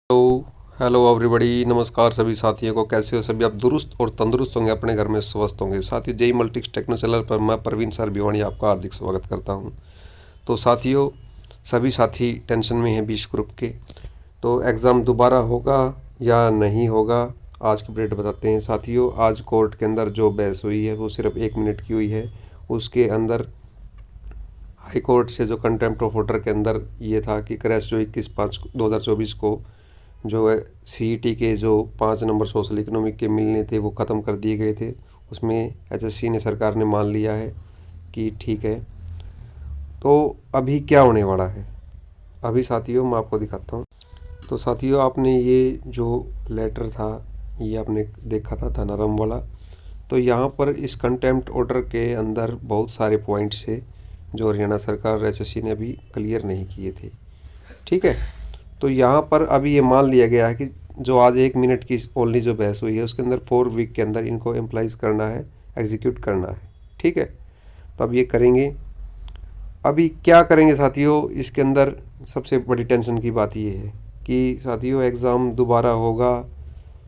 Hello hello everybody, नमस्कार सभी साथियों को। कैसे हो सभी? आप दुरुस्त और तंदुरुस्त होंगे, अपने घर में स्वस्थ होंगे। साथियों, जेई मल्टीक्स टेक्नो चैनल पर मैं प्रवीण सर भिवानी आपका हार्दिक स्वागत करता हूं। तो साथियों, सभी साथी टेंशन में हैं 20 ग्रुप के। तो एग्ज़ाम दोबारा होगा या नहीं होगा, आज की अपडेट बताते हैं साथियों। आज कोर्ट के अंदर जो बहस हुई है वो सिर्फ 1 मिनट की हुई है। उसके अंदर हाई कोर्ट से जो कंटेम्प्ट ऑफ ऑर्डर के अंदर ये था कि क्रैश जो 21/5/2024 को जो है सीईटी के जो 5 नंबर सोशल इकोनॉमिक के मिलने थे वो ख़त्म कर दिए गए थे। उसमें एचएससी ने, सरकार ने मान लिया है कि ठीक है। तो अभी क्या होने वाला है, अभी साथियों मैं आपको दिखाता हूँ। तो साथियों, आपने ये जो लेटर था ये आपने देखा था धनाराम वाला। तो यहाँ पर इस कंटेम्प्ट ऑर्डर के अंदर बहुत सारे पॉइंट्स थे जो हरियाणा सरकार एचएससी ने अभी क्लियर नहीं किए थे। ठीक है, तो यहाँ पर अभी ये मान लिया गया है कि जो आज 1 मिनट की ओनली जो बहस हुई है उसके अंदर 4 वीक के अंदर इनको एम्प्लाइज करना है, एग्जीक्यूट करना है। ठीक है, तो अब ये करेंगे। अभी क्या करेंगे साथियों, इसके अंदर सबसे बड़ी टेंशन की बात ये है कि साथियों एग्ज़ाम दोबारा होगा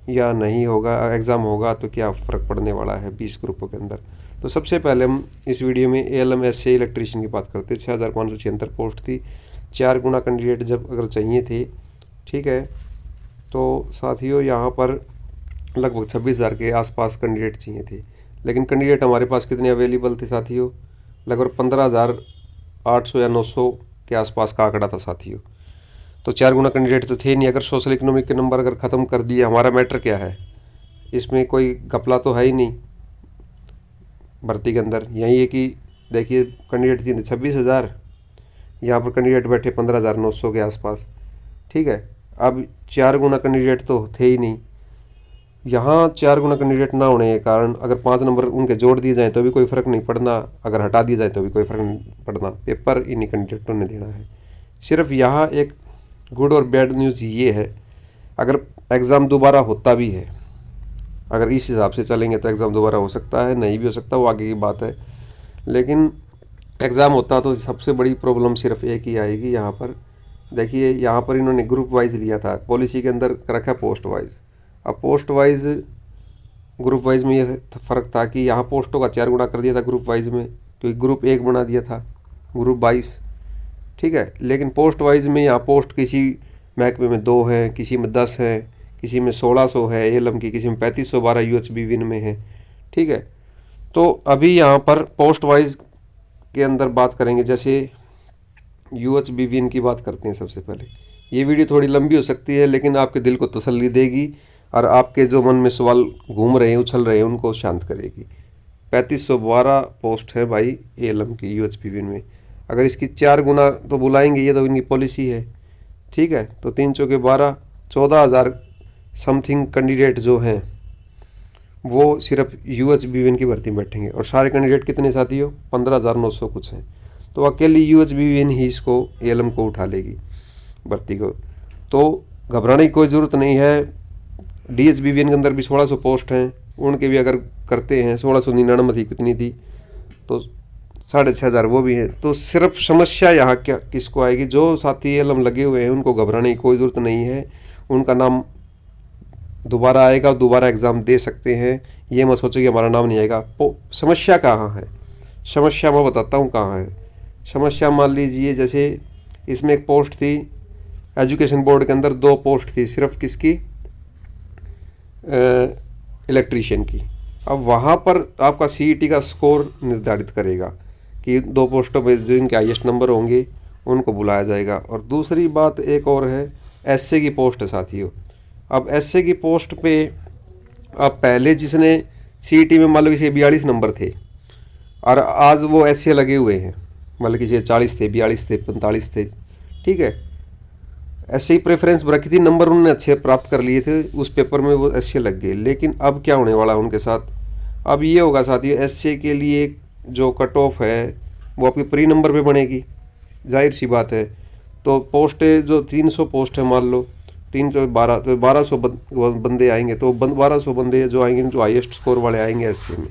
या नहीं होगा। एग्ज़ाम होगा तो क्या फ़र्क पड़ने वाला है 20 ग्रुपों के अंदर। तो सबसे पहले हम इस वीडियो में एएलएम एसए इलेक्ट्रीशियन की बात करते हैं। 6576 पोस्ट थी, 4 गुना कैंडिडेट जब अगर चाहिए थे। ठीक है, तो साथियों यहाँ पर लगभग 26,000 के आसपास कैंडिडेट चाहिए थे, लेकिन कैंडिडेट हमारे पास कितने अवेलेबल थे साथियों? लगभग 15,800 या 900 के आसपास का आंकड़ा था साथियों। तो 4 गुना कैंडिडेट तो थे नहीं। अगर सोशल इकोनॉमिक के नंबर अगर ख़त्म कर दिए, हमारा मैटर क्या है इसमें? कोई घपला तो है ही नहीं भर्ती के अंदर। यही है कि देखिए कैंडिडेट थे 26,000, यहाँ पर कैंडिडेट बैठे 15,900 के आसपास। ठीक है, अब 4 गुना कैंडिडेट तो थे ही नहीं। यहाँ 4 गुना कैंडिडेट ना होने के कारण अगर 5 नंबर उनके जोड़ दिए जाएँ तो भी कोई फ़र्क नहीं पड़ना, अगर हटा दिया जाए तो भी कोई फ़र्क नहीं पड़ना। पेपर इन्हीं कैंडिडेटों ने देना है। सिर्फ यहाँ एक गुड और बैड न्यूज़ ये है, अगर एग्ज़ाम दोबारा होता भी है, अगर इस हिसाब से चलेंगे तो एग्ज़ाम दोबारा हो सकता है, नहीं भी हो सकता, वो आगे की बात है। लेकिन एग्ज़ाम होता तो सबसे बड़ी प्रॉब्लम सिर्फ एक ही आएगी। यहाँ पर देखिए, यहाँ पर इन्होंने ग्रुप वाइज लिया था, पॉलिसी के अंदर रखा पोस्ट वाइज। अब पोस्ट वाइज ग्रुप वाइज में ये फ़र्क था कि यहाँ पोस्टों का 4 गुना कर दिया था ग्रुप वाइज में, क्योंकि ग्रुप 1 बना दिया था, ग्रुप 22। ठीक है, लेकिन पोस्ट वाइज में यहाँ पोस्ट किसी महकमे में 2 हैं, किसी में 10 हैं, किसी में 1600 है एएलएम की, किसी में 3512 यूएचबी विन में है। ठीक है, तो अभी यहाँ पर पोस्ट वाइज के अंदर बात करेंगे। जैसे यूएचबी विन की बात करते हैं सबसे पहले। ये वीडियो थोड़ी लंबी हो सकती है लेकिन आपके दिल को तसल्ली देगी और आपके जो मन में सवाल घूम रहे हैं, उछल रहे हैं, उनको शांत करेगी। 3512 पोस्ट है भाई एएलएम की यूएचबी विन में। अगर इसकी 4 गुना तो बुलाएंगे, ये तो इनकी पॉलिसी है। ठीक है, तो 3 चौके 12, 14,000 समथिंग कैंडिडेट जो हैं वो सिर्फ यूएचबी विन की भर्ती में बैठेंगे। और सारे कैंडिडेट कितने साथियों? 15,900 कुछ हैं। तो अकेली यूएचबी विन ही इसको एएलएम को उठा लेगी भर्ती को। तो घबराने की कोई ज़रूरत नहीं है। डीएचबी विन के अंदर भी 1600 पोस्ट हैं, उनके भी अगर करते हैं 1699 थी, कितनी थी, तो 6,500 वो भी है। तो सिर्फ समस्या यहाँ क्या किसको आएगी? जो साथी एएलएम लगे हुए हैं उनको घबराने की कोई ज़रूरत नहीं है। उनका नाम दोबारा आएगा, दोबारा एग्ज़ाम दे सकते हैं। ये मत सोचो कि हमारा नाम नहीं आएगा। समस्या कहाँ है? समस्या मैं बताता हूँ कहाँ है। समस्या मान लीजिए, जैसे इसमें एक पोस्ट थी एजुकेशन बोर्ड के अंदर, 2 पोस्ट थी सिर्फ, किसकी? इलेक्ट्रीशियन की। अब वहाँ पर आपका सीईटी का स्कोर निर्धारित करेगा कि 2 पोस्टों में जो इनके हाईएस्ट नंबर होंगे उनको बुलाया जाएगा। और दूसरी बात एक और है, एसए की पोस्ट है साथियों। अब एसए की पोस्ट पे अब पहले जिसने सीईटी में मान लो किसी 42 नंबर थे और आज वो एसए लगे हुए हैं, मतलब किसी 40 थे, 42 थे, 45 थे। ठीक है, ऐसे ही प्रेफरेंस रखी थी, नंबर उन्होंने अच्छे प्राप्त कर लिए थे, उस पेपर में वो एसए लग गए। लेकिन अब क्या होने वाला है उनके साथ? अब ये होगा साथियों, एसए के लिए जो कट ऑफ है वो आपकी प्री नंबर पे बनेगी, जाहिर सी बात है। तो पोस्टें जो 300 पोस्ट है मान लो, 312, तो 1200 बंदे आएंगे। तो 1200 बंदे जो आएंगे, जो हाईएस्ट स्कोर वाले आएंगे एसए में।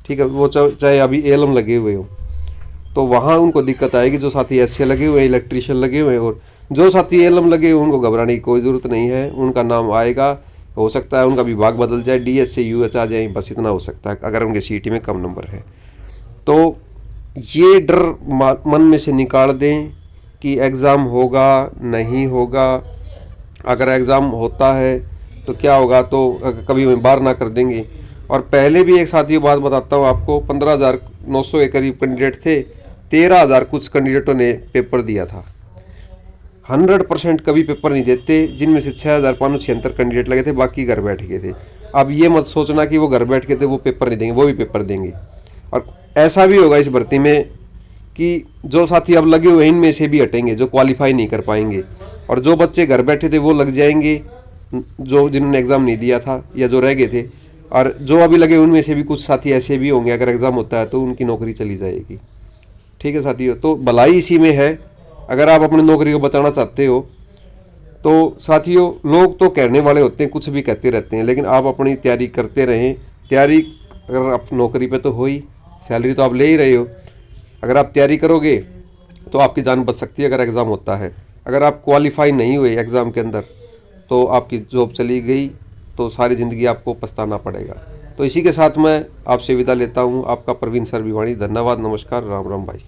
ठीक है, वो चाहे अभी एएलएम लगे हुए हो, तो वहाँ उनको दिक्कत आएगी। जो साथी एसए लगे हुए हैं, इलेक्ट्रीशियन लगे हुए हैं और जो साथी एलम लगे उनको घबराने की कोई ज़रूरत नहीं है, उनका नाम आएगा। हो सकता है उनका विभाग बदल जाए, डीएस से यूएच आ जाए, बस इतना हो सकता है अगर उनके सीईटी में कम नंबर है। तो ये डर मन में से निकाल दें कि एग्ज़ाम होगा नहीं होगा। अगर एग्ज़ाम होता है तो क्या होगा, तो कभी बार ना कर देंगे। और पहले भी एक साथी बात बताता हूँ आपको, 15,900 के करीब कैंडिडेट थे, 13,000 कुछ कैंडिडेटों ने पेपर दिया था। 100% कभी पेपर नहीं देते, जिनमें से 6,576 कैंडिडेट लगे थे, बाकी घर बैठ गए थे। अब ये मत सोचना कि वो घर बैठ गए थे वो पेपर नहीं देंगे, वो भी पेपर देंगे। और ऐसा भी होगा इस भर्ती में कि जो साथी अब लगे हुए इनमें से भी हटेंगे, जो क्वालिफाई नहीं कर पाएंगे, और जो बच्चे घर बैठे थे वो लग जाएंगे, जो जिन्होंने एग्ज़ाम नहीं दिया था या जो रह गए थे। और जो अभी लगे उनमें से भी कुछ साथी ऐसे भी होंगे, अगर एग्ज़ाम होता है तो उनकी नौकरी चली जाएगी। ठीक है साथियों, तो भलाई इसी में है। अगर आप अपनी नौकरी को बचाना चाहते हो तो साथियों, लोग तो कहने वाले होते हैं, कुछ भी कहते रहते हैं, लेकिन आप अपनी तैयारी करते रहें। तैयारी अगर आप नौकरी पे तो हो ही, सैलरी तो आप ले ही रहे हो। अगर आप तैयारी करोगे तो आपकी जान बच सकती है अगर एग्ज़ाम होता है। अगर आप क्वालिफाई नहीं हुए एग्ज़ाम के अंदर तो आपकी जॉब चली गई, तो सारी ज़िंदगी आपको पछताना पड़ेगा। तो इसी के साथ मैं आपसे विदा लेता हूँ, आपका प्रवीण सर भिवानी। धन्यवाद, नमस्कार, राम राम भाई।